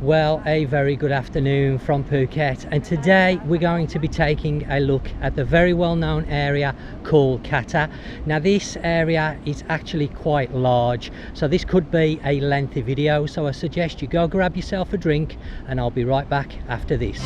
Well, a very good afternoon from Phuket, and today we're going to be taking a look at the very well-known area called Kata. Now this area is actually quite large, so this could be a lengthy video, so I suggest you go grab yourself a drink and I'll be right back after this.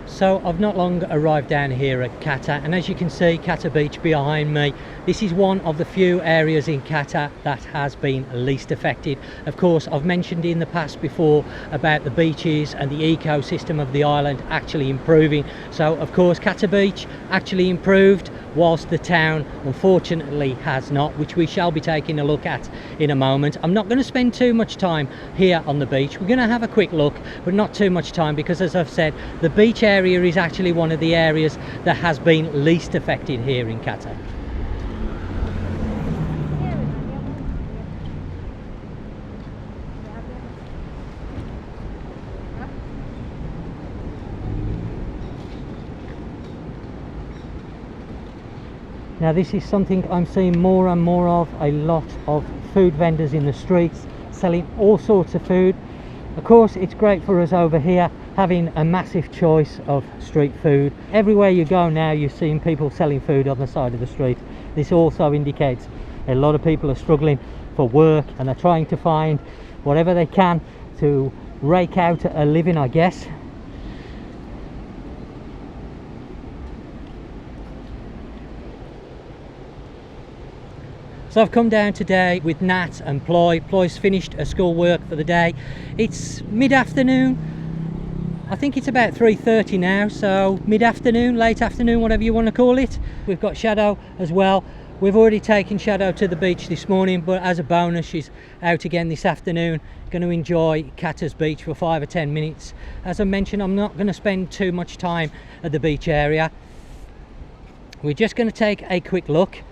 So I've not long arrived down here at Kata, and as you can see, Kata Beach behind me, this is one of the few areas in Kata that has been least affected. Of course, I've mentioned in the past before about the beaches and the ecosystem of the island actually improving. So of course Kata Beach actually improved, whilst the town unfortunately has not, which we shall be taking a look at in a moment. I'm not going to spend too much time here on the beach. We're going to have a quick look, but not too much time, because as I've said, the beach area is actually one of the areas that has been least affected here in Kata. Now this is something I'm seeing more and more of, a lot of food vendors in the streets selling all sorts of food. Of course it's great for us over here having a massive choice of street food. Everywhere you go now you're seeing people selling food on the side of the street. This also indicates a lot of people are struggling for work and they're trying to find whatever they can to rake out a living, I guess. So I've come down today with Nat and Ploy. Ploy's finished her school work for the day. It's mid-afternoon. I think it's about 3:30 now, so mid-afternoon, late afternoon, whatever you want to call it. We've got Shadow as well. We've already taken Shadow to the beach this morning, but as a bonus she's out again this afternoon, going to enjoy Kata's beach for 5 or 10 minutes. As I mentioned, I'm not going to spend too much time at the beach area. We're just going to take a quick look.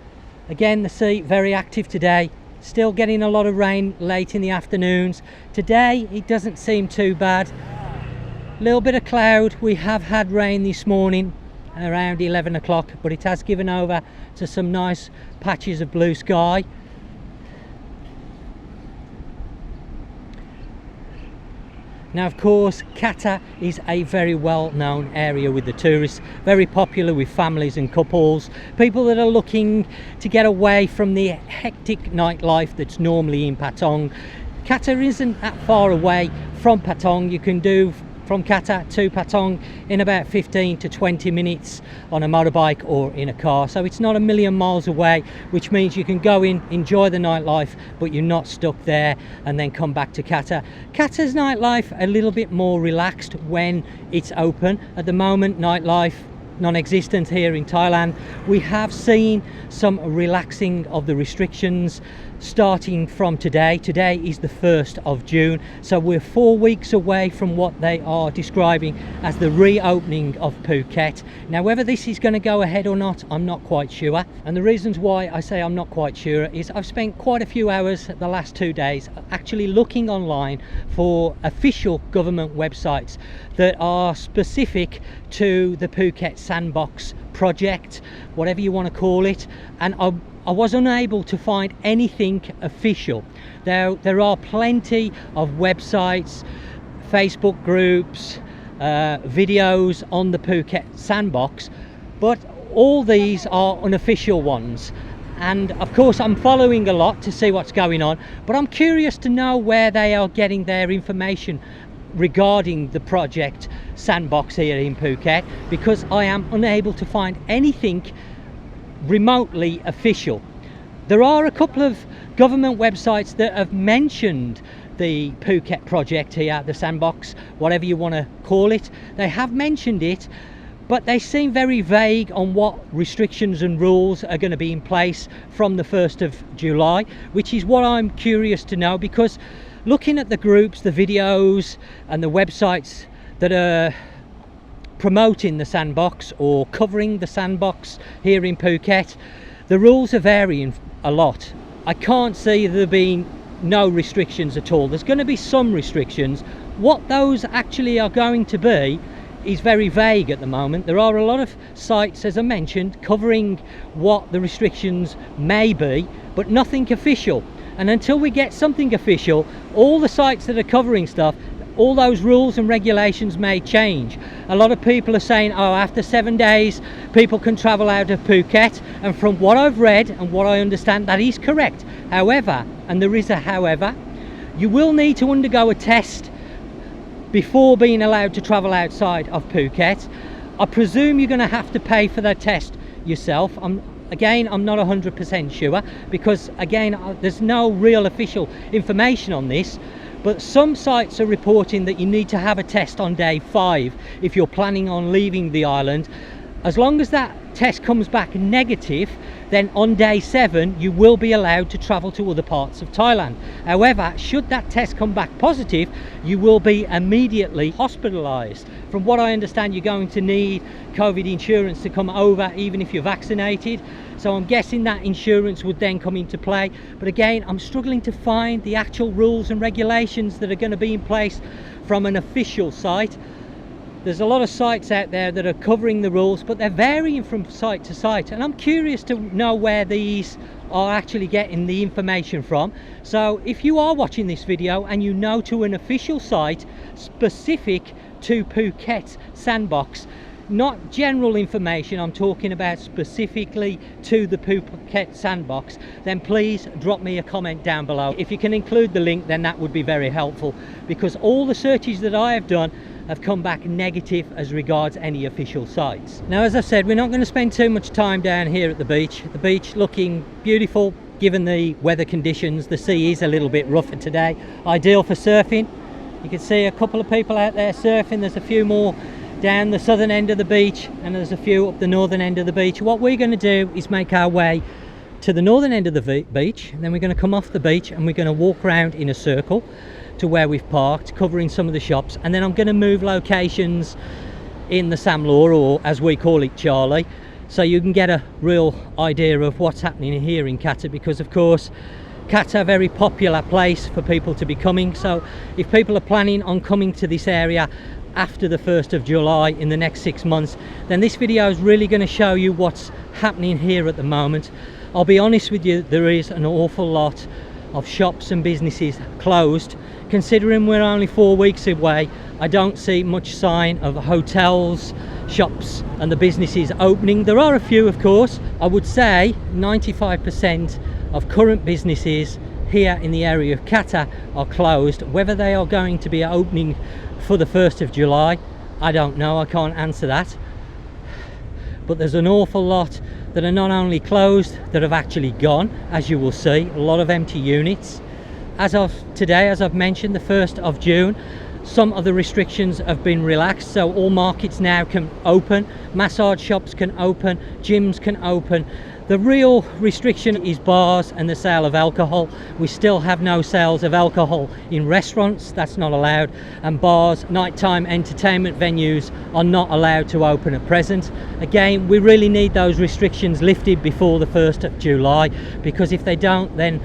Again, the sea very active today, still getting a lot of rain late in the afternoons. Today it doesn't seem too bad. A little bit of cloud. We have had rain this morning around 11 o'clock, but it has given over to some nice patches of blue sky. Now of course Kata is a very well-known area with the tourists, very popular with families and couples, people that are looking to get away from the hectic nightlife that's normally in Patong. Kata isn't that far away from Patong. You can do from Kata to Patong in about 15 to 20 minutes on a motorbike or in a car, so it's not a million miles away, which means you can go in, enjoy the nightlife, but you're not stuck there and then come back to Kata. Kata's nightlife a little bit more relaxed when it's open. At the moment nightlife non-existent here in Thailand. We have seen some relaxing of the restrictions starting from today. Today is the 1st of June, so we're 4 weeks away from what they are describing as the reopening of Phuket. Now whether this is going to go ahead or not, I'm not quite sure, and the reasons why I say I'm not quite sure is I've spent quite a few hours the last 2 days actually looking online for official government websites that are specific to the Phuket Sandbox project, whatever you want to call it, and I was unable to find anything official. There are plenty of websites, Facebook groups, videos on the Phuket Sandbox, but all these are unofficial ones. And of course I'm following a lot to see what's going on, but I'm curious to know where they are getting their information regarding the project Sandbox here in Phuket, because I am unable to find anything remotely official. There are a couple of government websites that have mentioned the Phuket project here, the Sandbox, whatever you want to call it. They have mentioned it, but they seem very vague on what restrictions and rules are going to be in place from the 1st of July, which is what I'm curious to know, because looking at the groups, the videos and the websites that are promoting the Sandbox or covering the Sandbox here in Phuket, the rules are varying a lot. I can't see there being no restrictions at all. There's going to be some restrictions. What those actually are going to be is very vague at the moment. There are a lot of sites, as I mentioned, covering what the restrictions may be, but nothing official. And until we get something official, all the sites that are covering stuff, all those rules and regulations may change. A lot of people are saying, oh, after 7 days people can travel out of Phuket, and from what I've read and what I understand, that is correct. However, and there is a however, you will need to undergo a test before being allowed to travel outside of Phuket. I presume you're going to have to pay for that test yourself. Again, I'm not 100% sure, because again, there's no real official information on this. But some sites are reporting that you need to have a test on day 5 if you're planning on leaving the island. As long as that test comes back negative, then on day 7 you will be allowed to travel to other parts of Thailand. However, should that test come back positive, you will be immediately hospitalized. From what I understand, you're going to need COVID insurance to come over even if you're vaccinated. So I'm guessing that insurance would then come into play. But again, I'm struggling to find the actual rules and regulations that are going to be in place from an official site. There's a lot of sites out there that are covering the rules, but they're varying from site to site, and I'm curious to know where these are actually getting the information from. So if you are watching this video and you know to an official site specific to Phuket Sandbox, not general information, I'm talking about specifically to the Phuket Sandbox, then please drop me a comment down below. If you can include the link, then that would be very helpful, because all the searches that I have done have come back negative as regards any official sites. Now, as I said, we're not going to spend too much time down here at the beach. The beach looking beautiful given the weather conditions. The sea is a little bit rougher today, ideal for surfing. You can see a couple of people out there surfing. There's a few more down the southern end of the beach, and there's a few up the northern end of the beach. What we're going to do is make our way to the northern end of the beach, and then we're going to come off the beach and we're going to walk around in a circle to where we've parked, covering some of the shops, and then I'm going to move locations in the Samlor, or as we call it, Charlie, so you can get a real idea of what's happening here in Kata, because of course Kata, a very popular place for people to be coming. So if people are planning on coming to this area after the 1st of July in the next 6 months, then this video is really going to show you what's happening here at the moment. I'll be honest with you, there is an awful lot of shops and businesses closed. Considering we're only 4 weeks away, I don't see much sign of hotels, shops and the businesses opening. There are a few, of course. I would say 95% of current businesses here in the area of Kata are closed. Whether they are going to be opening for the 1st of July, I don't know. I can't answer that. But there's an awful lot that are not only closed, that have actually gone, as you will see, a lot of empty units. As of today, as I've mentioned, the 1st of June, some of the restrictions have been relaxed, so all markets now can open, massage shops can open, gyms can open. The real restriction is bars and the sale of alcohol. We still have no sales of alcohol in restaurants, that's not allowed, and bars, nighttime entertainment venues are not allowed to open at present. Again, we really need those restrictions lifted before the 1st of July, because if they don't, then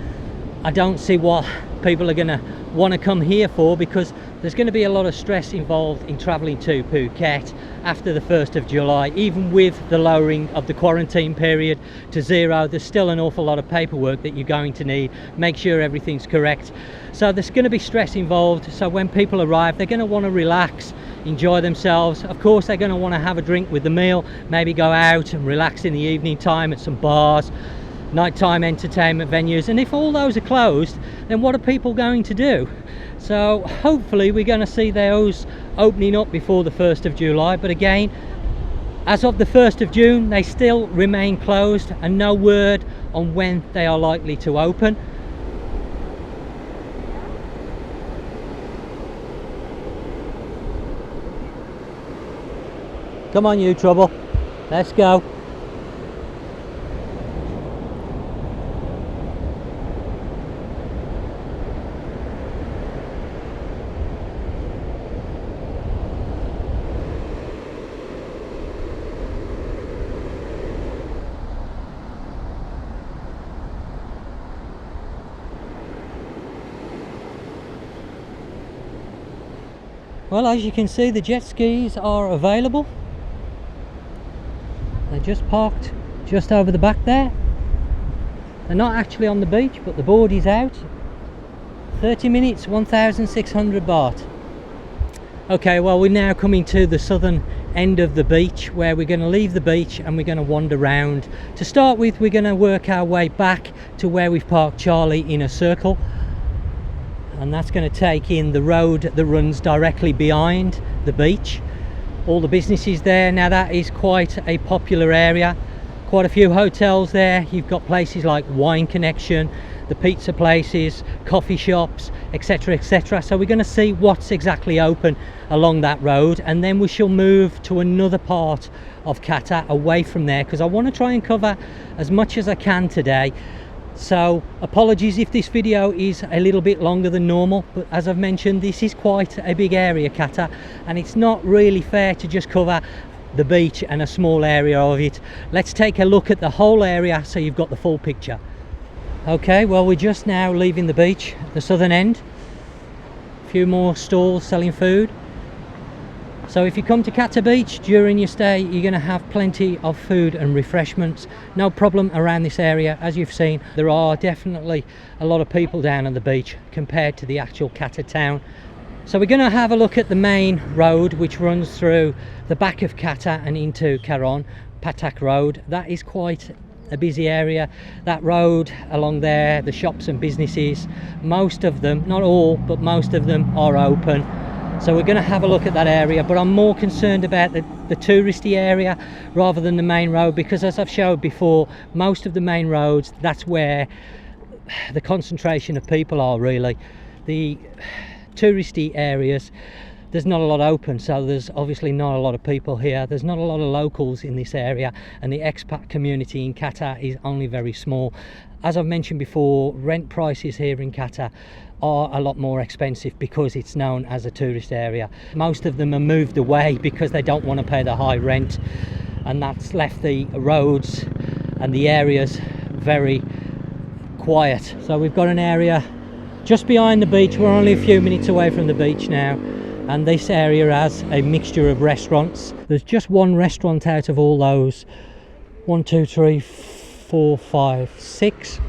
I don't see what people are going to want to come here for, because there's going to be a lot of stress involved in travelling to Phuket after the 1st of July. Even with the lowering of the quarantine period to 0, there's still an awful lot of paperwork that you're going to need. Make sure everything's correct. So there's going to be stress involved. So when people arrive, they're going to want to relax, enjoy themselves. Of course, they're going to want to have a drink with the meal, maybe go out and relax in the evening time at some bars, nighttime entertainment venues. And if all those are closed, then what are people going to do? So hopefully we're going to see those opening up before the 1st of July. But again, as of the 1st of June, they still remain closed, and no word on when they are likely to open. Come on, you trouble, let's go. Well, as you can see, the jet skis are available. They're just parked just over the back there. They're not actually on the beach, but the board is out. 30 minutes, 1,600 baht. Okay, well, we're now coming to the southern end of the beach, where we're going to leave the beach and we're going to wander around. To start with, we're going to work our way back to where we've parked Charlie in a circle, and that's going to take in the road that runs directly behind the beach. All the businesses there. Now, that is quite a popular area, quite a few hotels there. You've got places like Wine Connection, the pizza places, coffee shops, etc, etc. So we're going to see what's exactly open along that road, and then we shall move to another part of Kata away from there, because I want to try and cover as much as I can today. So apologies if this video is a little bit longer than normal, but as I've mentioned, this is quite a big area, Kata, and it's not really fair to just cover the beach and a small area of it. Let's take a look at the whole area so you've got the full picture. Okay, well, we're just now leaving the beach, the southern end. A few more stalls selling food. So if you come to Kata Beach during your stay, you're going to have plenty of food and refreshments. No problem around this area. As you've seen, there are definitely a lot of people down on the beach compared to the actual Kata town. So we're going to have a look at the main road, which runs through the back of Kata and into Karon, Patak Road. That is quite a busy area. That road along there, the shops and businesses, most of them, not all, but most of them are open. So we're going to have a look at that area, but I'm more concerned about the touristy area rather than the main road, because as I've showed before, most of the main roads, that's where the concentration of people are really. The touristy areas, there's not a lot open, so there's obviously not a lot of people here. There's not a lot of locals in this area, and the expat community in Kata is only very small. As I've mentioned before, rent prices here in Kata are a lot more expensive because it's known as a tourist area. Most of them are moved away because they don't want to pay the high rent, and that's left the roads and the areas very quiet. So we've got an area just behind the beach. We're only a few minutes away from the beach now, and this area has a mixture of restaurants. There's just one restaurant out of all those. 1, 2, 3, 4, 5, 6.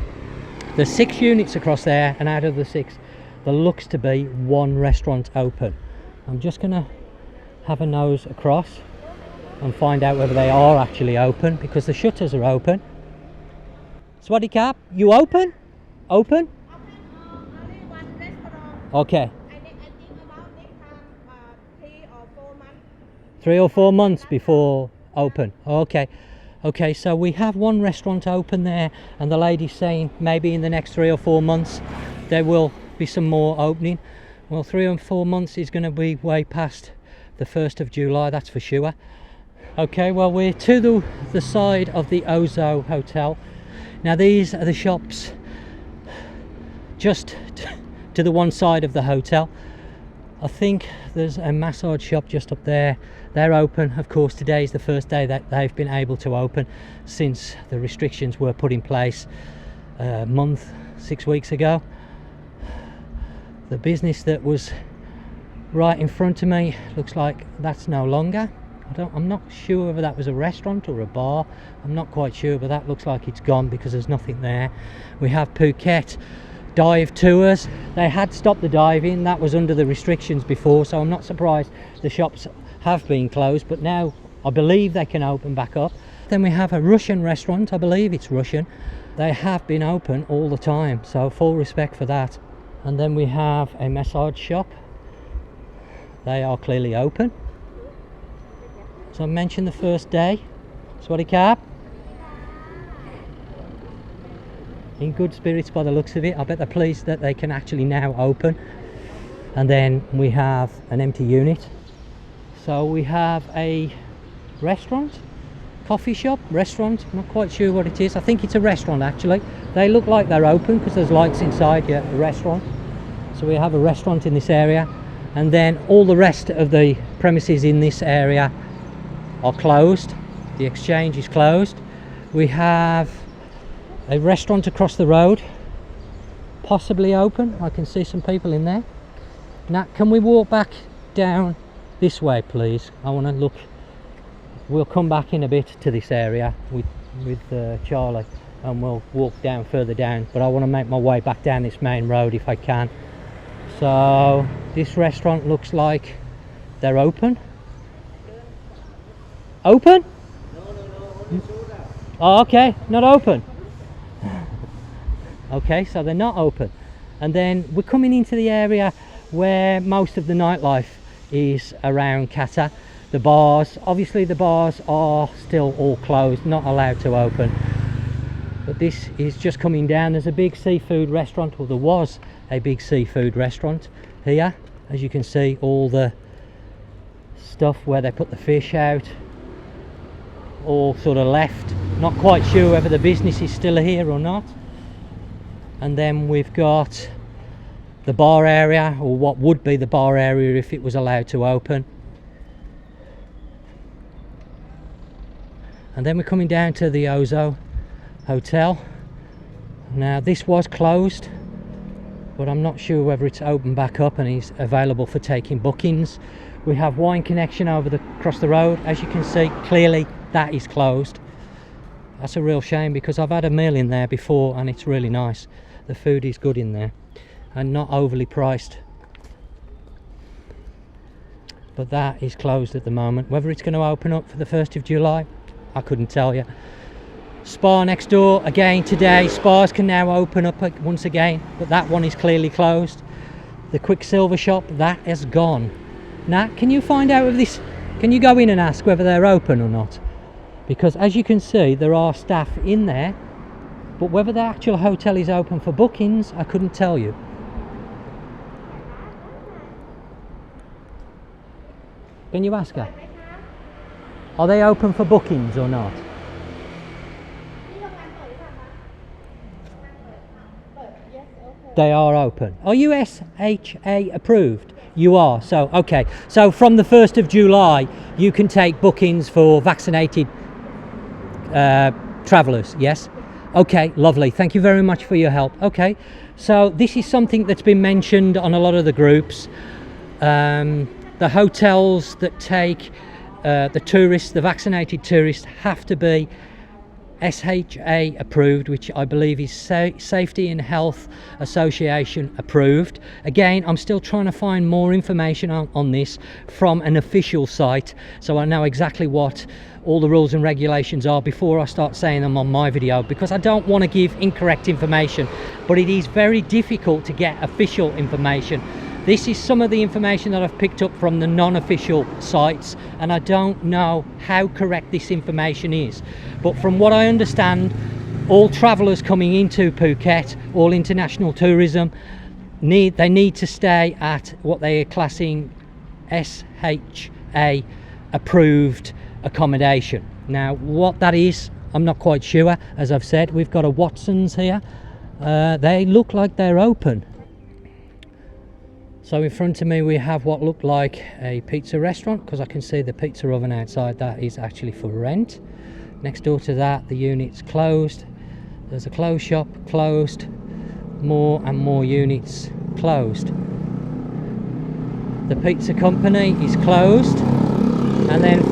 There's 6 units across there, and out of the 6 there looks to be one restaurant open. I'm just gonna have a nose across and find out whether they are actually open, because the shutters are open. Swaddy Cap, you open? Open? Only one restaurant. Okay. I think about next time 3 or 4 months. 3 or 4 months before open. Okay. Okay, so we have one restaurant open there, and the lady's saying maybe in the next 3 or 4 months there will be some more opening. Well, 3 or 4 months is going to be way past the 1st of July, that's for sure. Okay, well, we're to the side of the Ozo Hotel. Now, these are the shops just to the one side of the hotel. I think there's a massage shop just up there. They're open. Of course, today is the first day that they've been able to open since the restrictions were put in place a month, 6 weeks ago. The business that was right in front of me looks like that's no longer. I'm not sure whether that was a restaurant or a bar. I'm not quite sure, but that looks like it's gone because there's nothing there. We have Phuket Dive tours. They had stopped the diving. That was under the restrictions before, so I'm not surprised the shops have been closed, but now I believe they can open back up. Then we have a Russian restaurant. I believe it's Russian. They have been open all the time, so full respect for that. And then we have a massage shop. They are clearly open. So I mentioned the first day. Swaddy Cap. In good spirits by the looks of it. I bet they're pleased that they can actually now open. And then we have an empty unit. So we have a restaurant, coffee shop, restaurant. I'm not quite sure what it is. I think it's a restaurant actually. They look like they're open because there's lights inside. Yeah, a restaurant. So we have a restaurant in this area, and then all the rest of the premises in this area are closed. The exchange is closed. We have a restaurant across the road, possibly open. I can see some people in there. Now, can we walk back down this way, please. I want to look. We'll come back in a bit to this area with Charlie, and we'll walk down further down, but I want to make my way back down this main road if I can. So this restaurant looks like they're open. Open? No, oh, okay, not open. Okay, so they're not open. And then we're coming into the area where most of the nightlife is around Kata. The bars, obviously the bars are still all closed, not allowed to open. But this is just coming down. There's a big seafood restaurant, or there was a big seafood restaurant here. As you can see, all the stuff where they put the fish out, all sort of left. Not quite sure whether the business is still here or not. And then we've got the bar area, or what would be the bar area if it was allowed to open. And then we're coming down to the Ozo Hotel. Now this was closed, but I'm not sure whether it's opened back up and is available for taking bookings. We have Wine Connection across the road. As you can see, clearly that is closed. That's a real shame, because I've had a meal in there before and it's really nice. The food is good in there and not overly priced. But that is closed at the moment. Whether it's going to open up for the 1st of July, I couldn't tell you. Spa next door again today. Spas can now open up once again, but that one is clearly closed. The Quicksilver shop, that is gone. Nat, can you find out if this, can you go in and ask whether they're open or not? Because as you can see, there are staff in there, but whether the actual hotel is open for bookings, I couldn't tell you. Can you ask her? Are they open for bookings or not? They are open. Are you SHA approved? You are. So okay, so from the 1st of July you can take bookings for vaccinated travellers. Yes, okay, lovely, thank you very much for your help. Okay, so this is something that's been mentioned on a lot of the groups. The hotels that take the tourists, the vaccinated tourists, have to be SHA approved, which I believe is Safety and Health Association approved. Again, I'm still trying to find more information on this from an official site, so I know exactly what all the rules and regulations are before I start saying them on my video, because I don't want to give incorrect information, but it is very difficult to get official information. This is some of the information that I've picked up from the non-official sites, and I don't know how correct this information is. But from what I understand, all travellers coming into Phuket, all international tourism, they need to stay at what they are classing SHA approved accommodation. Now what that is, I'm not quite sure. As I've said, we've got a Watson's here. They look like they're open. So in front of me we have what looked like a pizza restaurant, because I can see the pizza oven outside. That is actually for rent. Next door to that, the unit's closed. There's a clothes shop closed. More and more units closed. The pizza company is closed, and then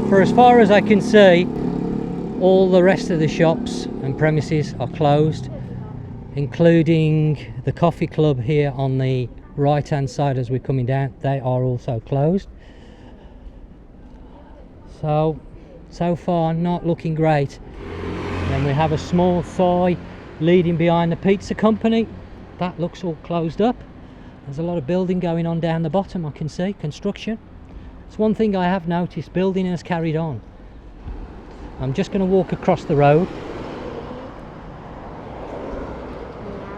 for as far as I can see, all the rest of the shops and premises are closed, including the coffee club here on the right hand side as we're coming down. They are also closed. So far not looking great. And then we have a small thigh leading behind the pizza company. That looks all closed up. There's a lot of building going on down the bottom. I can see construction. It's one thing I have noticed, building has carried on. I'm just going to walk across the road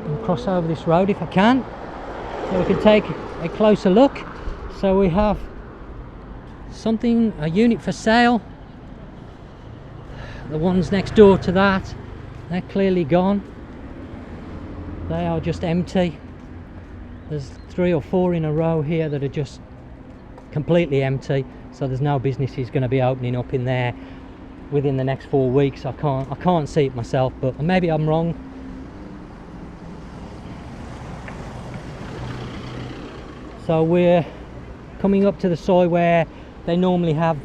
and cross over this road if I can, so we can take a closer look. So we have a unit for sale. The ones next door to that, they're clearly gone. They are just empty. There's 3 or 4 in a row here that are just completely empty, so there's no businesses going to be opening up in there within the next 4 weeks. I can't see it myself, but maybe I'm wrong. So we're coming up to the side where they normally have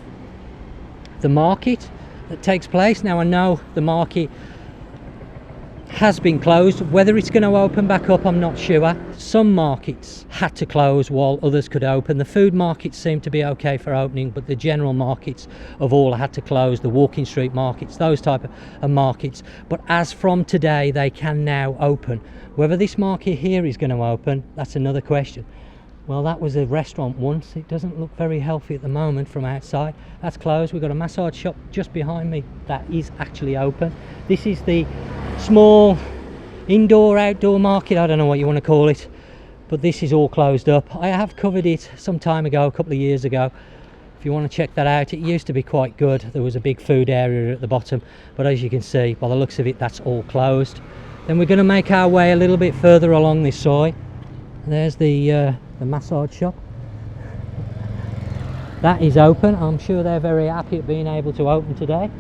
the market that takes place. Now I know the market has been closed. Whether it's going to open back up, I'm not sure. Some markets had to close while others could open. The food markets seem to be okay for opening, but the general markets of all had to close. The walking street markets, those type of markets. But as from today, they can now open. Whether this market here is going to open, that's another question. Well, that was a restaurant once. It doesn't look very healthy at the moment from outside. That's closed. We've got a massage shop just behind me that is actually open. This is the small indoor outdoor market, I don't know what you want to call it, but this is all closed up. I have covered it some time ago, a couple of years ago. If you want to check that out, it used to be quite good. There was a big food area at the bottom, but as you can see by the looks of it, that's all closed. Then we're going to make our way a little bit further along this side. There's the massage shop. That is open. I'm sure they're very happy at being able to open today.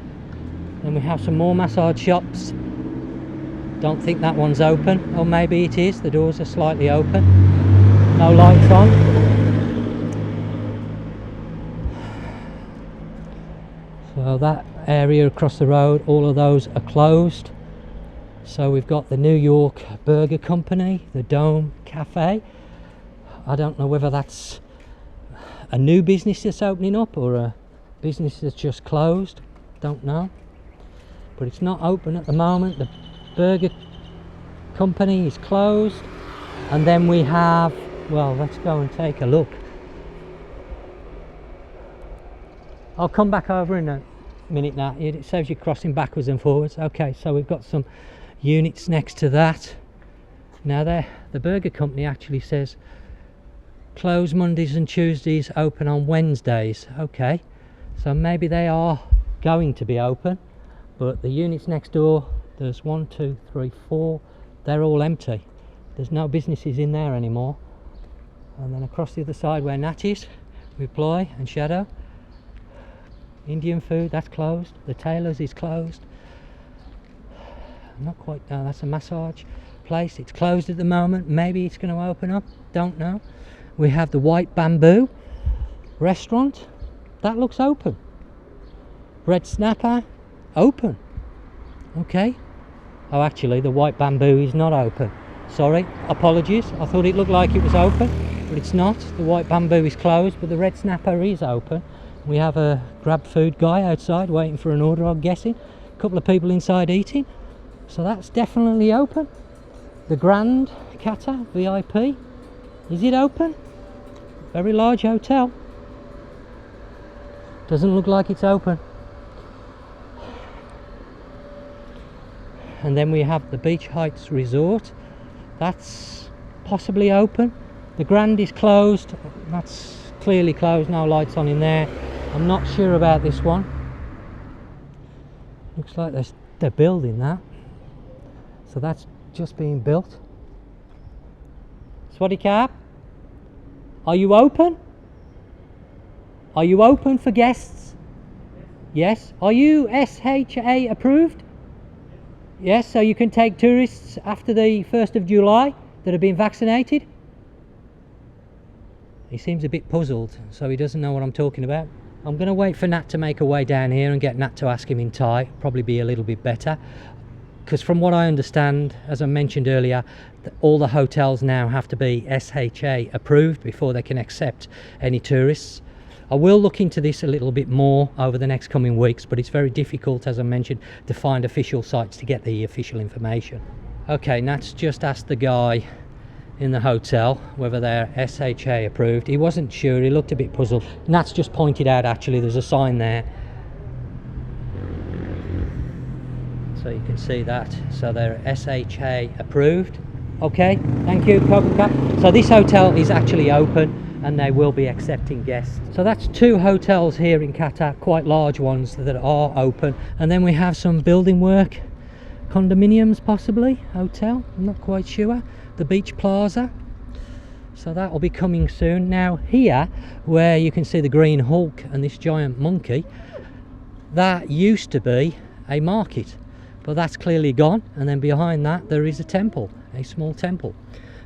Then we have some more massage shops. Don't think that one's open, or maybe it is. The doors are slightly open. No lights on. So that area across the road, all of those are closed. So we've got the New York Burger Company, the Dome Cafe. I don't know whether that's a new business that's opening up or a business that's just closed. Don't know. But it's not open at the moment. The Burger Company is closed. And then we have, well, let's go and take a look. I'll come back over in a minute now. It saves you crossing backwards and forwards. Okay, so we've got some units next to that. Now there, the Burger Company actually says close Mondays and Tuesdays, open on Wednesdays. Okay, so maybe they are going to be open, but the units next door, there's 1, 2, 3, 4, they're all empty. There's no businesses in there anymore. And then across the other side where Nat is, Reply and Shadow, Indian food, that's closed. The Tailors is closed. Not quite, no, that's a massage place. It's closed at the moment. Maybe it's going to open up, don't know. We have the White Bamboo Restaurant, that looks open. Red Snapper, open. Okay. Oh, actually the White Bamboo is not open. Sorry, apologies. I thought it looked like it was open, but it's not. The White Bamboo is closed, but the Red Snapper is open. We have a grab food guy outside waiting for an order, I'm guessing. A couple of people inside eating. So that's definitely open. The Grand Kata VIP, is it open? Very large hotel. Doesn't look like it's open. And then we have the Beach Heights Resort. That's possibly open. The Grand is closed. That's clearly closed, no lights on in there. I'm not sure about this one. Looks like they're building that. So that's just being built. Swaddy Cap, are you open? Are you open for guests? Yes. Are you SHA approved? Yes, so you can take tourists after the 1st of July that have been vaccinated? He seems a bit puzzled, so he doesn't know what I'm talking about. I'm going to wait for Nat to make her way down here and get Nat to ask him in Thai. Probably be a little bit better. Because from what I understand, as I mentioned earlier, all the hotels now have to be SHA approved before they can accept any tourists. I will look into this a little bit more over the next coming weeks, but it's very difficult, as I mentioned, to find official sites to get the official information. Okay, Nat's just asked the guy in the hotel whether they're SHA approved. He wasn't sure, he looked a bit puzzled. Nat's just pointed out actually there's a sign there, so you can see that. So they're SHA approved. Okay, thank you, Coca. So this hotel is actually open and they will be accepting guests. So that's 2 hotels here in Qatar, quite large ones that are open. And then we have some building work, condominiums possibly, hotel, I'm not quite sure. The Beach Plaza, so that will be coming soon. Now here, where you can see the green Hulk and this giant monkey, that used to be a market, but that's clearly gone. And then behind that there is a temple, a small temple.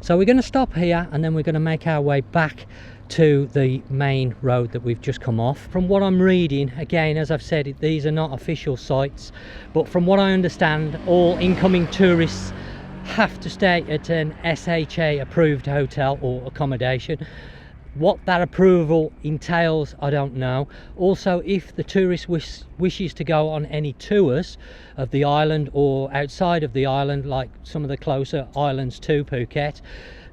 So we're going to stop here and then we're going to make our way back to the main road that we've just come off. From what I'm reading, again, as I've said, these are not official sites, but from what I understand, all incoming tourists have to stay at an SHA approved hotel or accommodation. What that approval entails, I don't know. Also, if the tourist wishes to go on any tours of the island or outside of the island, like some of the closer islands to Phuket,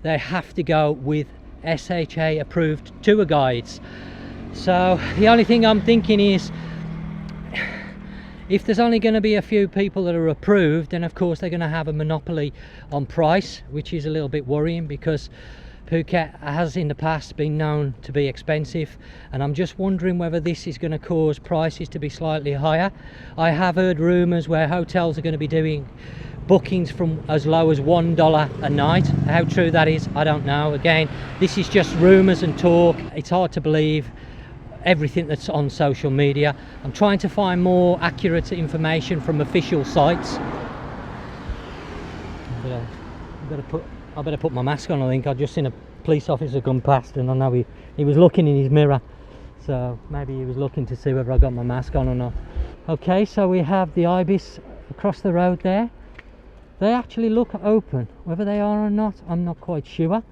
they have to go with SHA approved tour guides. So the only thing I'm thinking is, if there's only going to be a few people that are approved, then of course they're going to have a monopoly on price, which is a little bit worrying, because Phuket has in the past been known to be expensive, and I'm just wondering whether this is going to cause prices to be slightly higher. I have heard rumours where hotels are going to be doing bookings from as low as $1 a night. How true that is, I don't know. Again, this is just rumours and talk. It's hard to believe everything that's on social media. I'm trying to find more accurate information from official sites. I better put my mask on. I think I've just seen a police officer come past, and I know he was looking in his mirror, so maybe he was looking to see whether I got my mask on or not. Okay, so we have the Ibis across the road there. They actually look open. Whether they are or not, I'm not quite sure,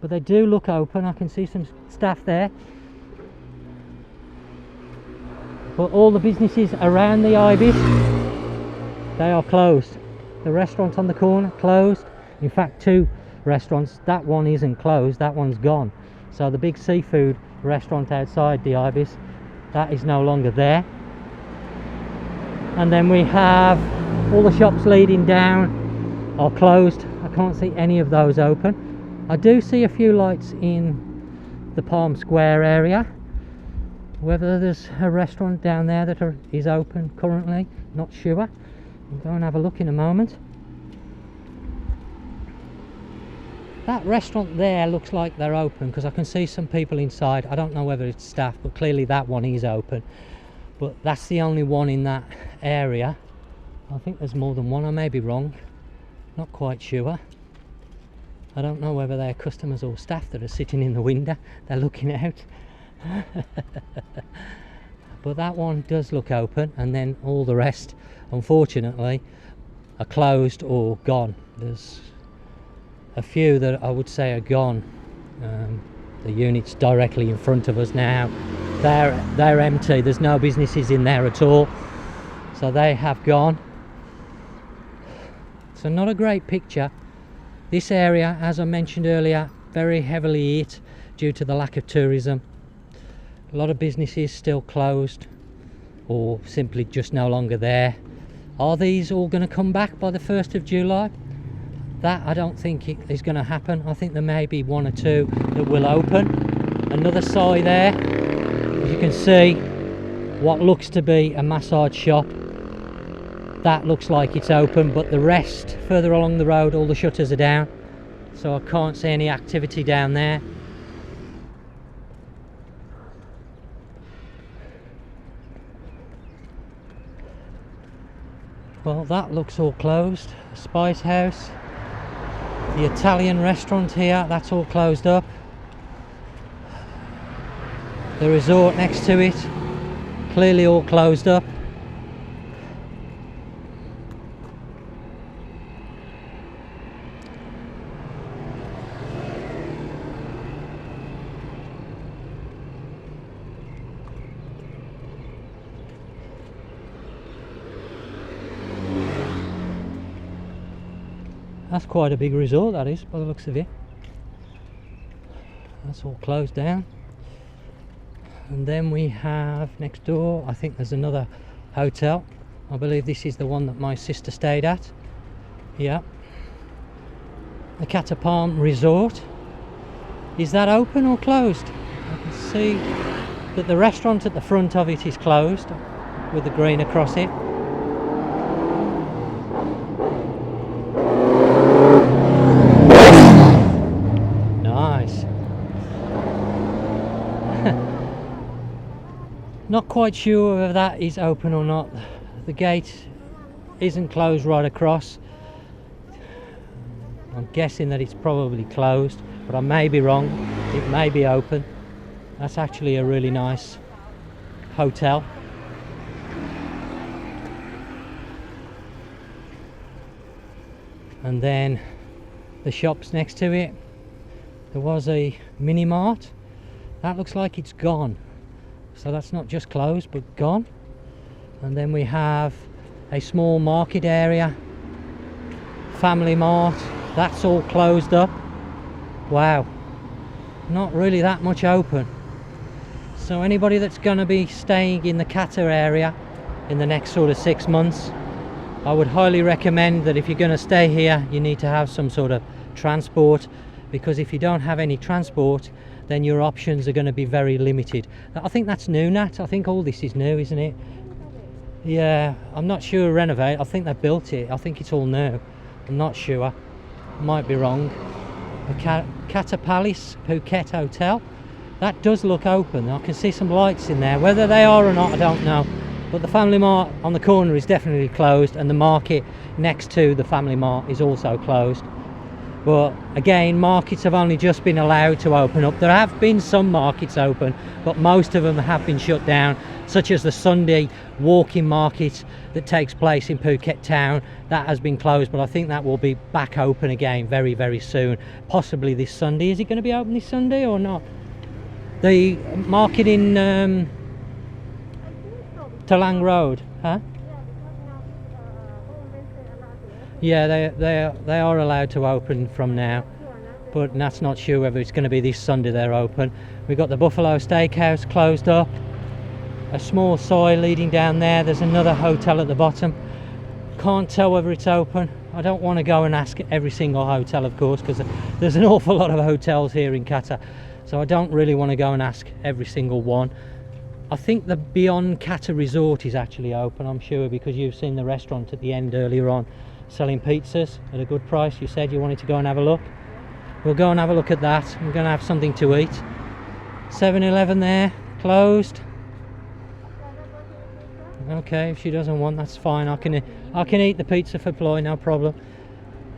but they do look open. I can see some staff there. But all the businesses around the Ibis, they are closed. The restaurant on the corner, closed. In fact, 2 restaurants, that one isn't closed, that one's gone. So the big seafood restaurant outside the Ibis, that is no longer there. And then we have all the shops leading down are closed. I can't see any of those open. I do see a few lights in the Palm Square area. Whether there's a restaurant down there that is open currently, not sure. I'll go and have a look in a moment. That restaurant there looks like they're open, because I can see some people inside. I don't know whether it's staff, but clearly that one is open. But that's the only one in that area. I think there's more than one. I may be wrong, not quite sure. I don't know whether they're customers or staff that are sitting in the window, they're looking out. But that one does look open, and then all the rest, unfortunately, are closed or gone. There's a few that I would say are gone. The units directly in front of us now, they're empty. There's no businesses in there at all, so they have gone. So not a great picture. This area, as I mentioned earlier, very heavily hit due to the lack of tourism. A lot of businesses still closed or simply just no longer there. Are these all going to come back by the 1st of July? That I don't think is going to happen. I think there may be 1 or 2 that will open. Another side there, as you can see, what looks to be a massage shop, that looks like it's open, but the rest further along the road, all the shutters are down, so I can't see any activity down there. Well, that looks all closed. Spice House, the Italian restaurant here, that's all closed up. The resort next to it, clearly all closed up. That's quite a big resort, that is, by the looks of it. That's all closed down. And then we have next door, I think there's another hotel. I believe this is the one that my sister stayed at. Yeah. The Kata Palm Resort. Is that open or closed? I can see that the restaurant at the front of it is closed with the green across it. Not quite sure whether that is open or not. The gate isn't closed right across. I'm guessing that it's probably closed, but I may be wrong. It may be open. That's actually a really nice hotel. And then the shops next to it, there was a mini mart. That looks like it's gone, so that's not just closed but gone. And then we have a small market area, family mart, that's all closed up. Wow, not really that much open. So anybody that's going to be staying in the Kata area in the next sort of 6 months, I would highly recommend that if you're going to stay here, you need to have some sort of transport, because if you don't have any transport, then your options are going to be very limited. I think that's new, Nat. I think all this is new, isn't it? Yeah, I'm not sure renovate. I think they built it. I think it's all new. I'm not sure. Might be wrong. The Kata Palace Phuket Hotel. That does look open. I can see some lights in there. Whether they are or not, I don't know. But the family mart on the corner is definitely closed, and the market next to the family mart is also closed. But again, markets have only just been allowed to open up. There have been some markets open, but most of them have been shut down, such as the Sunday walking market that takes place in Phuket town. That has been closed, but I think that will be back open again very, very soon. Possibly this Sunday. Is it going to be open this Sunday or not? The market in Talang Road, huh? Yeah, they are allowed to open from now, but that's not sure whether it's going to be this Sunday they're open. We've got the Buffalo Steakhouse closed up, a small soy leading down there. There's another hotel at the bottom. Can't tell whether it's open. I don't want to go and ask every single hotel, of course, because there's an awful lot of hotels here in Kata, so I don't really want to go and ask every single one. I think the Beyond Kata Resort is actually open, I'm sure, because you've seen the restaurant at the end earlier on selling pizzas at a good price. You said you wanted to go and have a look. We'll go and have a look at that. We're going to have something to eat. 7-Eleven there, closed. Okay, if she doesn't want, that's fine. I can eat the pizza for Ploy, no problem.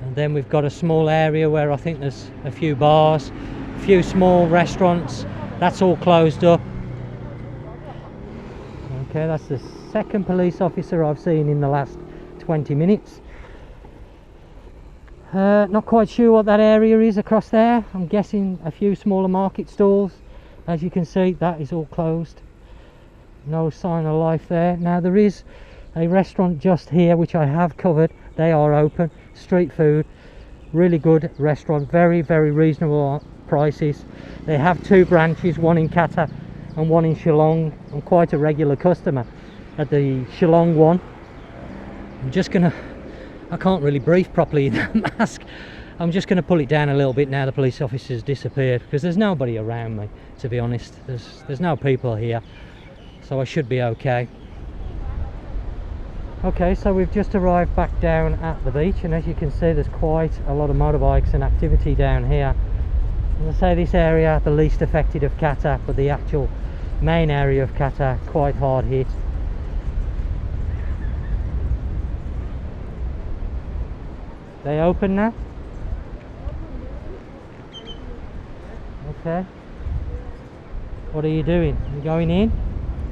And then we've got a small area where I think there's a few bars, a few small restaurants. That's all closed up. Okay, that's the second police officer I've seen in the last 20 minutes. Not quite sure what that area is across there. I'm guessing a few smaller market stalls. As you can see, that is all closed. No sign of life there. Now there is a restaurant just here which I have covered. They are open. Street food. Really good restaurant. Very, very reasonable prices. They have 2 branches, one in Kata and one in Shillong. I'm quite a regular customer at the Shillong one. I'm just gonna, I can't really breathe properly in that mask. I'm just gonna pull it down a little bit now the police officer's disappeared, because there's nobody around me, to be honest. There's no people here, so I should be okay. Okay, so we've just arrived back down at the beach, and as you can see, there's quite a lot of motorbikes and activity down here. As I say, this area the least affected of Kata, but the actual main area of Kata quite hard hit. They open now? Okay. What are you doing? You going in?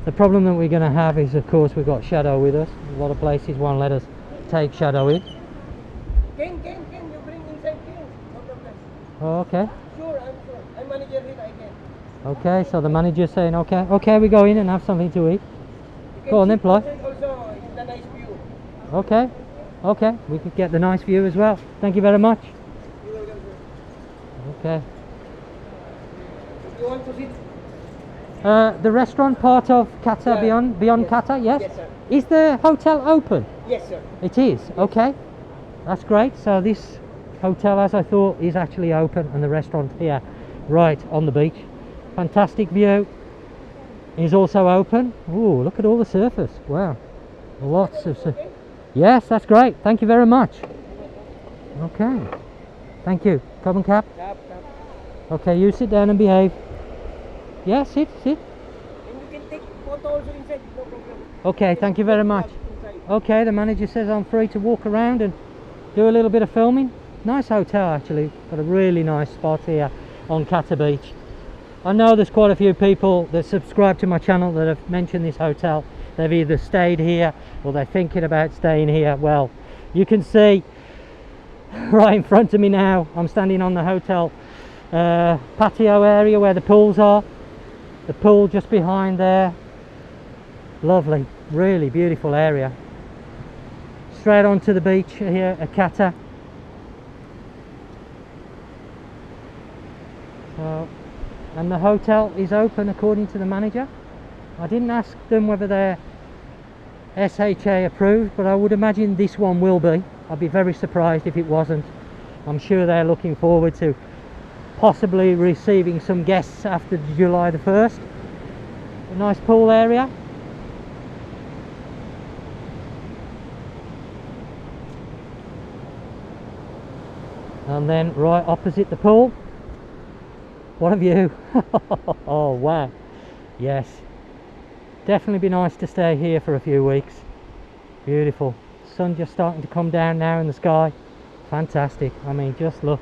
The problem that we're going to have is, of course, we've got Shadow with us. A lot of places won't let us take Shadow in. Ken, you bring inside Ken. No problem. Oh, okay. Sure. I'm manager here, I can. Okay, so the manager's saying, okay, we go in and have something to eat. Go on then, Ploy. Also, in the nice view. Okay, we could get the nice view as well. Thank you very much. You're welcome, sir. Okay. You want to sit? The restaurant part of Kata, Yeah. Beyond Yes. Kata, yes? Yes, sir. Is the hotel open? Yes, sir. It is, okay. That's great. So this hotel, as I thought, is actually open, and the restaurant here, right on the beach. Fantastic view. Is also open. Ooh, look at all the surface. Wow. Lots of surface. Yes, that's great. Thank you very much. Okay. Thank you. Come and cap. Okay, you sit down and behave. Yeah, sit. And you can take photo also inside, no problem. Okay, thank you very much. Okay, the manager says I'm free to walk around and do a little bit of filming. Nice hotel actually. Got a really nice spot here on Kata Beach. I know there's quite a few people that subscribe to my channel that have mentioned this hotel. They've either stayed here or they're thinking about staying here. Well, you can see right in front of me now, I'm standing on the hotel patio area where the pools are. The pool just behind there. Lovely, really beautiful area. Straight onto the beach here at Kata. So, and the hotel is open according to the manager. I didn't ask them whether they're SHA approved, but I would imagine this one will be. I'd be very surprised if it wasn't. I'm sure they're looking forward to possibly receiving some guests after July the 1st. A nice pool area. And then right opposite the pool, what a view. Oh wow, yes, definitely be nice to stay here for a few weeks. Beautiful. Sun just starting to come down now in the sky. Fantastic. I mean, just look.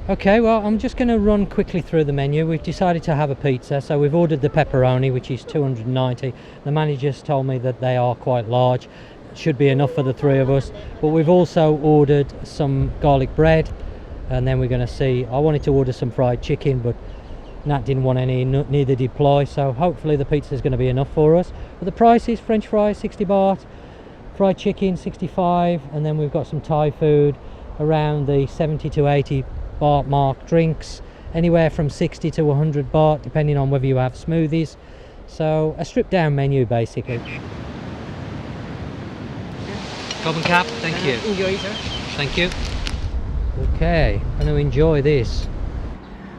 Okay, well, I'm just going to run quickly through the menu. We've decided to have a pizza, so we've ordered the pepperoni, which is 290. The manager's told me that they are quite large. Should be enough for the three of us. But we've also ordered some garlic bread, and then we're going to see. I wanted to order some fried chicken, but Nat didn't want any, neither did Ploy, so hopefully the pizza is going to be enough for us. But the price is French fries 60 baht, fried chicken 65, and then we've got some Thai food around the 70 to 80 baht mark. Drinks anywhere from 60 to 100 baht depending on whether you have smoothies. So a stripped down menu basically. Common cap, thank you. Enjoy, sir. Thank you. Okay, I'm going to enjoy this.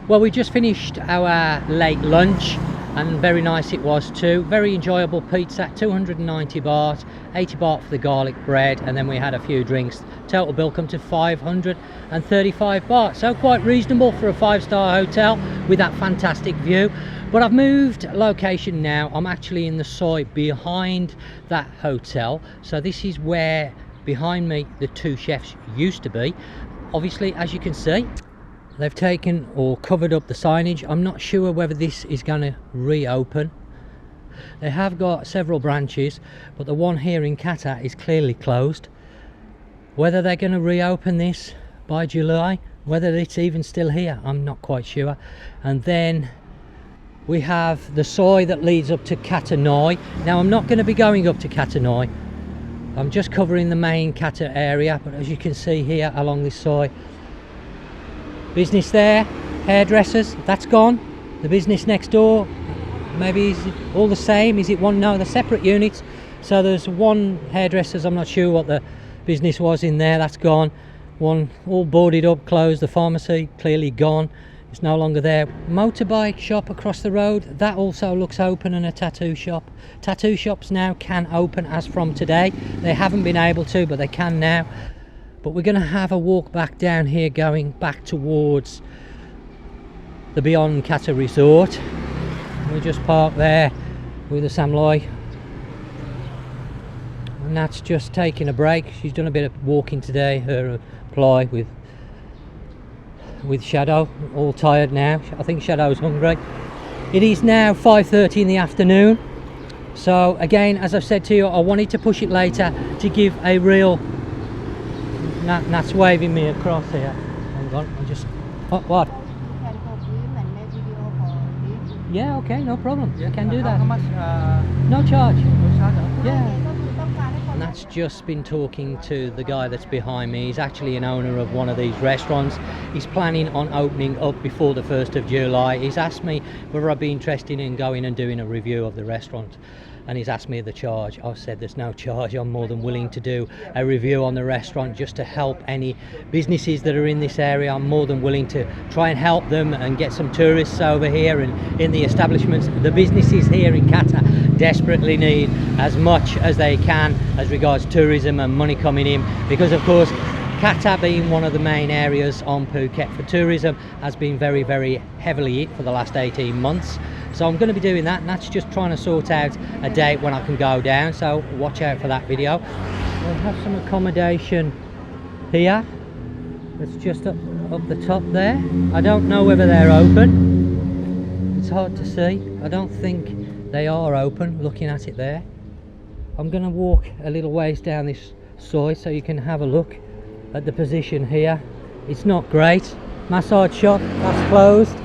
Well, we just finished our late lunch and very nice it was too. Very enjoyable pizza, 290 baht, 80 baht for the garlic bread, and then we had a few drinks. Total bill come to 535 baht, so quite reasonable for a 5-star hotel with that fantastic view. But I've moved location now. I'm actually in the soi behind that hotel, so this is where behind me the two chefs used to be. Obviously, as you can see, they've taken or covered up the signage. I'm not sure whether this is going to reopen. They have got several branches, but the one here in Kata is clearly closed. Whether they're going to reopen this by July, whether it's even still here, I'm not quite sure. And then we have the soi that leads up to Kata Noi. Now I'm not going to be going up to Kata Noi. I'm just covering the main Kata area, but as you can see here along this soi, business there, hairdressers, that's gone. The business next door, maybe is it all the same? Is it one? No, they're separate units. So there's one hairdressers, I'm not sure what the business was in there, that's gone. One all boarded up, closed. The pharmacy clearly gone, it's no longer there. Motorbike shop across the road, that also looks open, and a tattoo shop. Tattoo shops now can open as from today. They haven't been able to, but they can now. But we're going to have a walk back down here, going back towards the Beyond Kata Resort. We just park there with the Samloy, and that's just taking a break. She's done a bit of walking today, her Ploy with Shadow, all tired now. I think Shadow's hungry. It is now 5:30 in the afternoon, so again, as I've said to you, I wanted to push it later to give a real Nat's waving me across here. Hang on, I'll just... What? Yeah, okay, no problem. You can do that. How much? No charge. No charge? Yeah. And that's just been talking to the guy that's behind me. He's actually an owner of one of these restaurants. He's planning on opening up before the 1st of July. He's asked me whether I'd be interested in going and doing a review of the restaurant. And he's asked me the charge. I've said there's no charge. I'm more than willing to do a review on the restaurant just to help any businesses that are in this area. I'm more than willing to try and help them and get some tourists over here and in the establishments. The businesses here in Kata desperately need as much as they can as regards tourism and money coming in, because of course Kata, being one of the main areas on Phuket for tourism, has been very, very heavily hit for the last 18 months. So I'm going to be doing that, and that's just trying to sort out a date when I can go down, so watch out for that video. We'll have some accommodation here. It's just up the top there. I don't know whether they're open. It's hard to see. I don't think they are open, looking at it there. I'm going to walk a little ways down this side so you can have a look at the position here. It's not great. Massage shop, that's closed.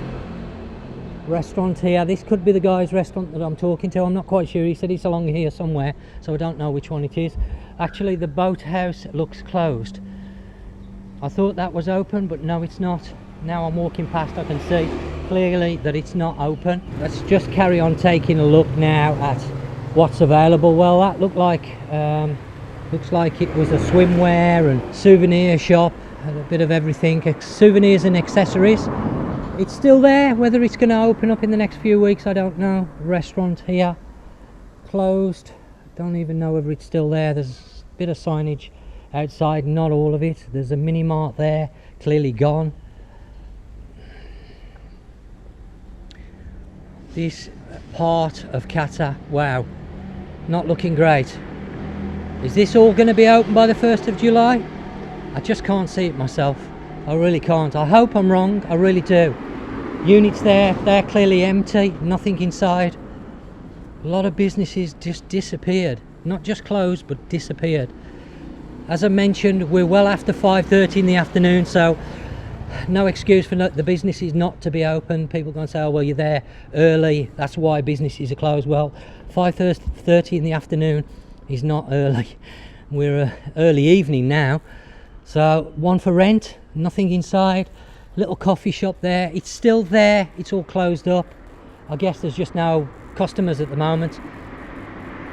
Restaurant here. This could be the guy's restaurant that I'm talking to. I'm not quite sure. He said it's along here somewhere, so I don't know which one it is. Actually, the boathouse looks closed. I thought that was open, but no, it's not. Now I'm walking past, I can see clearly that it's not open. Let's just carry on taking a look now at what's available. Well, that looked like it was a swimwear and souvenir shop, a bit of everything, souvenirs and accessories. It's still there. Whether it's going to open up in the next few weeks, I don't know. Restaurant here closed. Don't even know whether it's still there. There's a bit of signage outside, not all of it. There's a mini mart there, clearly gone. This part of Kata, wow, not looking great. Is this all going to be open by the 1st of July? I just can't see it myself. I really can't. I hope I'm wrong, I really do. Units there, they're clearly empty, nothing inside. A lot of businesses just disappeared. Not just closed, but disappeared. As I mentioned, we're well after 5:30 in the afternoon, so no excuse for the businesses not to be open. People going to say, oh well, you're there early, that's why businesses are closed. Well, 5:30 in the afternoon is not early. We're early evening now. So one for rent, nothing inside. Little coffee shop there, it's still there, it's all closed up. I guess there's just no customers at the moment.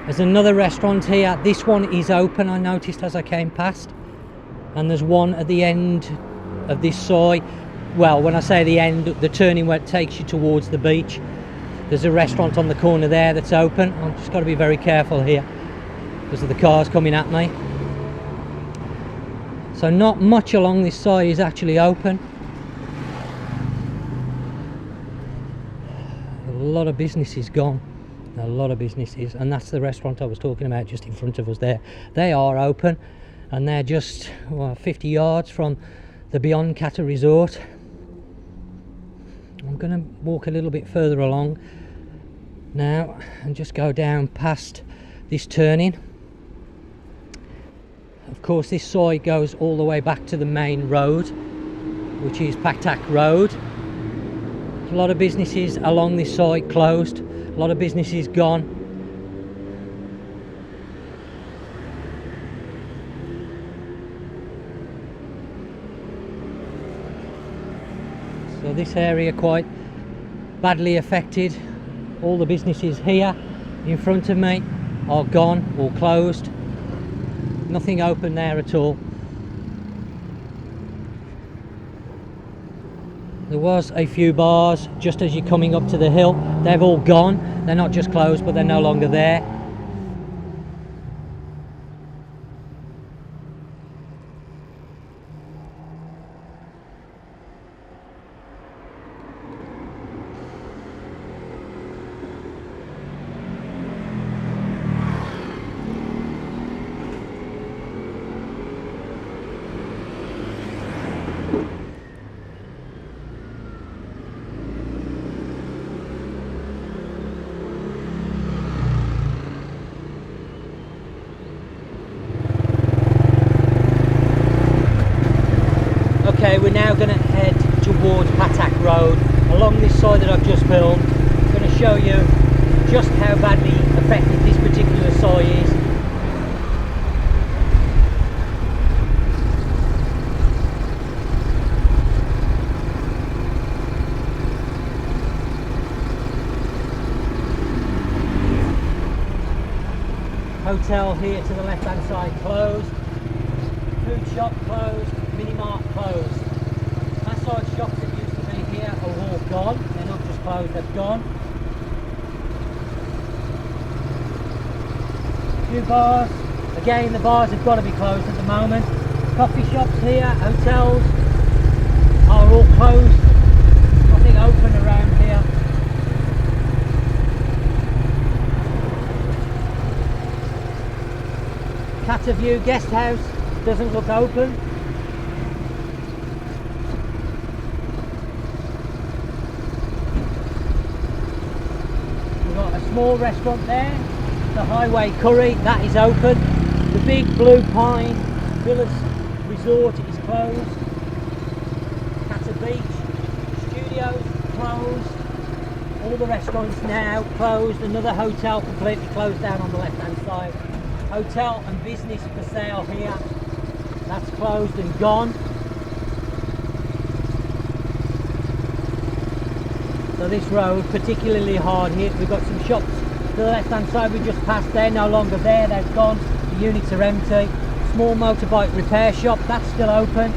There's another restaurant here. This one is open, I noticed as I came past, and there's one at the end of this side. Well, when I say the end, the turning where it takes you towards the beach. There's a restaurant on the corner there that's open. I've just got to be very careful here because of the cars coming at me. So not much along this side is actually open. A lot of businesses gone. A lot of businesses, and that's the restaurant I was talking about just in front of us there. They are open, and they're just 50 yards from the Beyond Kata Resort. I'm going to walk a little bit further along now and just go down past this turning. Of course, this side goes all the way back to the main road, which is Patak Road. A lot of businesses along this side closed. A lot of businesses gone. So this area quite badly affected. All the businesses here in front of me are gone or closed. Nothing open there at all. There was a few bars just as you're coming up to the hill. They've all gone. They're not just closed, but they're no longer there. Okay, we're now going to head towards Patak Road along this side that I've just filmed. I'm going to show you just how badly affected this particular side is. Hotel here to the left hand side closed, food shop closed, mini mart closed. Massage shops that used to be here are all gone. They're not just closed, they've gone. A few bars, again the bars have got to be closed at the moment. Coffee shops here, hotels are all closed. Nothing open around here. Kata View guest house doesn't look open. We've got a small restaurant there, the Highway Curry, that is open. The big Blue Pine Villas Resort is closed. Kata Beach Studios closed. All the restaurants now closed. Another hotel completely closed down on the left hand side. Hotel and business for sale here. That's closed and gone. So this road particularly hard hit. We've got some shops to the left hand side we just passed. They're no longer there, they've gone. The units are empty. Small motorbike repair shop, that's still open.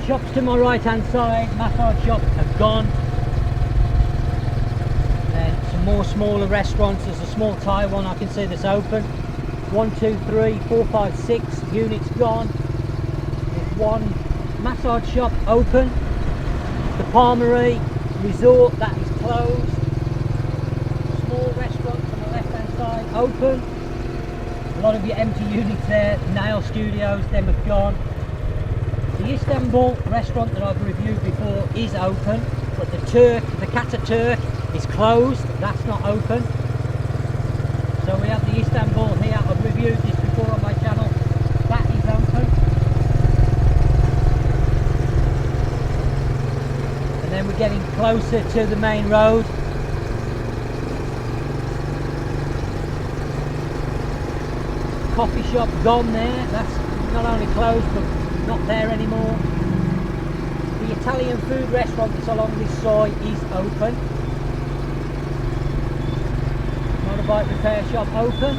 Shops to my right hand side, massage shops have gone. Then some more smaller restaurants. There's a small Thai one I can see that's open. 1, 2, 3, 4, 5, 6 units gone. There's one massage shop open. The Palmery Resort, that is closed. Small restaurants on the left hand side open. A lot of your empty units there. Nail studios, them have gone. The Istanbul Restaurant that I've reviewed before is open, but the Kata Turk is closed. That's not open. So we have the Istanbul here. I've reviewed this before on my channel. That is open. And then we're getting closer to the main road. Coffee shop gone there. That's not only closed but not there anymore. The Italian food restaurant that's along this side is open. Motorbike repair shop open.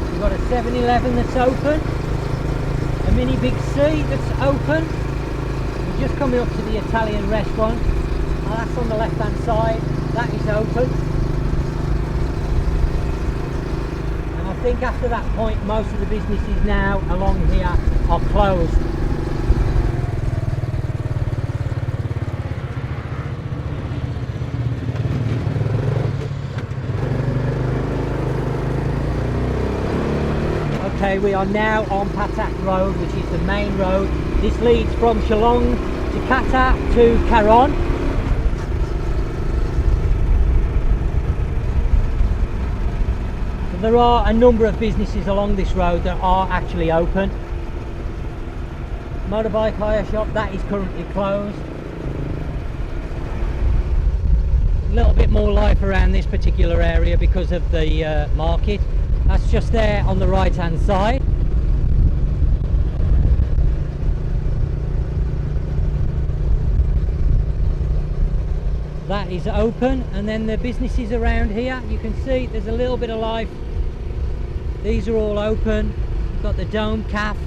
We've got a 7-Eleven that's open. A mini Big C that's open. We're just coming up to the Italian restaurant. That's on the left hand side, that is open. And I think after that point most of the businesses now along here are closed. Okay, we are now on Patak Road, which is the main road. This leads from Shillong to Kata to Karon. There are a number of businesses along this road that are actually open. Motorbike hire shop, that is currently closed. A little bit more life around this particular area because of the market. That's just there on the right hand side. That is open, and then the businesses around here, you can see there's a little bit of life. These are all open. We've got the Dome Cafe,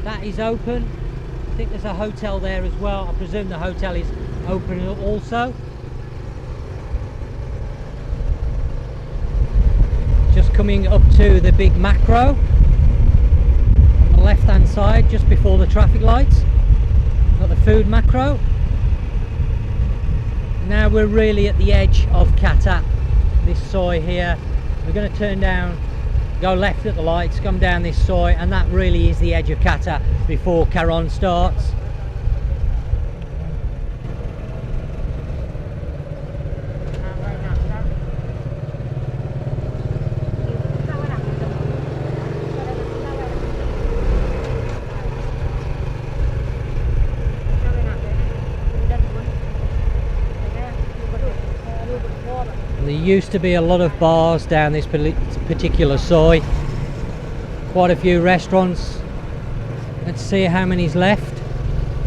that is open. I think there's a hotel there as well. I presume the hotel is open also. Just coming up to the big macro on the left hand side, just before the traffic lights. Got the food macro. Now we're really at the edge of Kata, this soy here. We're going to turn down, go left at the lights, come down this soy, and that really is the edge of Kata before Karon starts. There used to be a lot of bars down this particular soy. Quite a few restaurants. Let's see how many's left.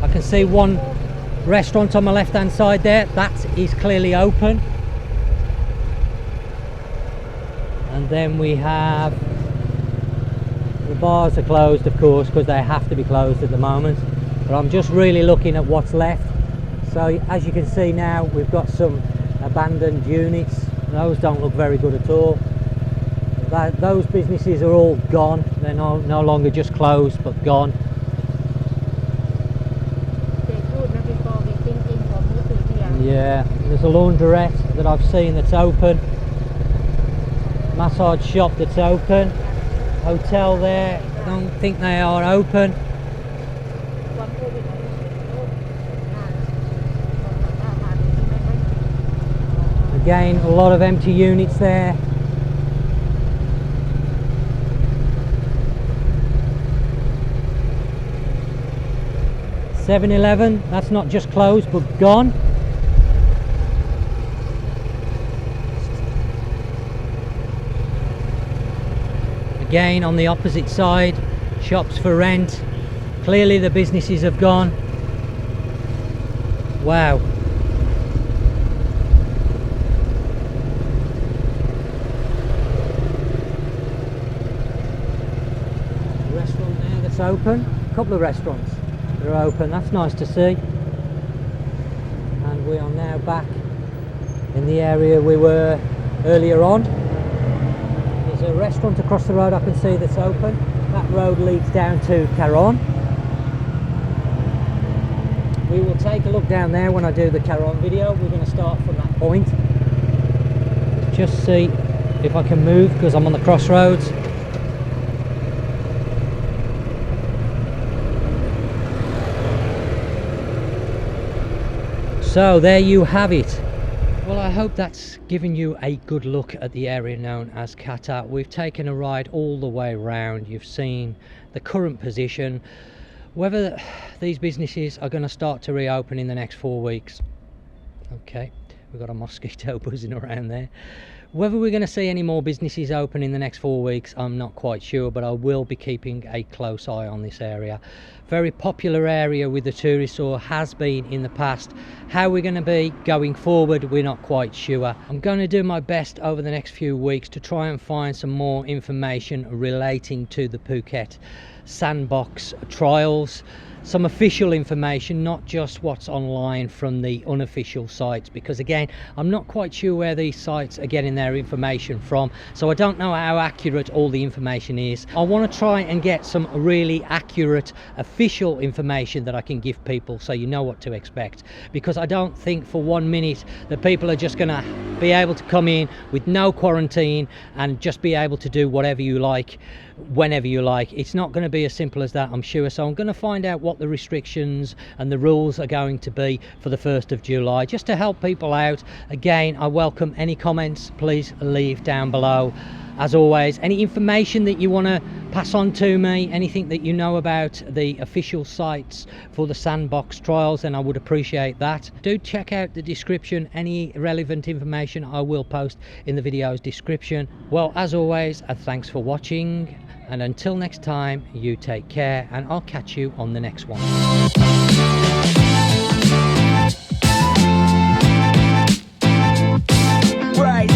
I can see one restaurant on my left hand side there. That is clearly open. And then we have, the bars are closed of course because they have to be closed at the moment. But I'm just really looking at what's left. So as you can see now, we've got some abandoned units Those don't look very good at all. Those businesses are all gone. They're no longer just closed, but gone. Yeah, there's a laundrette that I've seen that's open. Massage shop that's open. Hotel there, I don't think they are open. Again, a lot of empty units there. (7-Eleven), that's not just closed but gone. Again, on the opposite side, shops for rent. Clearly the businesses have gone. Wow. Restaurant there that's open. A couple of restaurants that are open. That's nice to see. And we are now back in the area we were earlier on. There's a restaurant across the road I can see that's open. That road leads down to Caron. We will take a look down there when I do the Caron video. We're going to start from that point. Just see if I can move because I'm on the crossroads. So there you have it. Well, I hope that's given you a good look at the area known as Kata. We've taken a ride all the way around. You've seen the current position, whether these businesses are going to start to reopen in the next 4 weeks. Okay, we've got a mosquito buzzing around there. Whether we're going to see any more businesses open in the next 4 weeks, I'm not quite sure, but I will be keeping a close eye on this area. Very popular area with the tourists, or has been in the past. How we're going to be going forward, we're not quite sure. I'm going to do my best over the next few weeks to try and find some more information relating to the Phuket sandbox trials. Some official information, not just what's online from the unofficial sites, because again, I'm not quite sure where these sites are getting their information from, so I don't know how accurate all the information is. I want to try and get some really accurate official information that I can give people so you know what to expect, because I don't think for 1 minute that people are just going to be able to come in with no quarantine and just be able to do whatever you like whenever you like. It's not going to be as simple as that, I'm sure. So I'm going to find out what the restrictions and the rules are going to be for the 1st of July, just to help people out. Again, I welcome any comments. Please leave down below. As always, any information that you want to pass on to me, anything that you know about the official sites for the sandbox trials, then I would appreciate that. Do check out the description. Any relevant information I will post in the video's description. Well, as always, thanks for watching, and until next time, you take care, and I'll catch you on the next one. Right.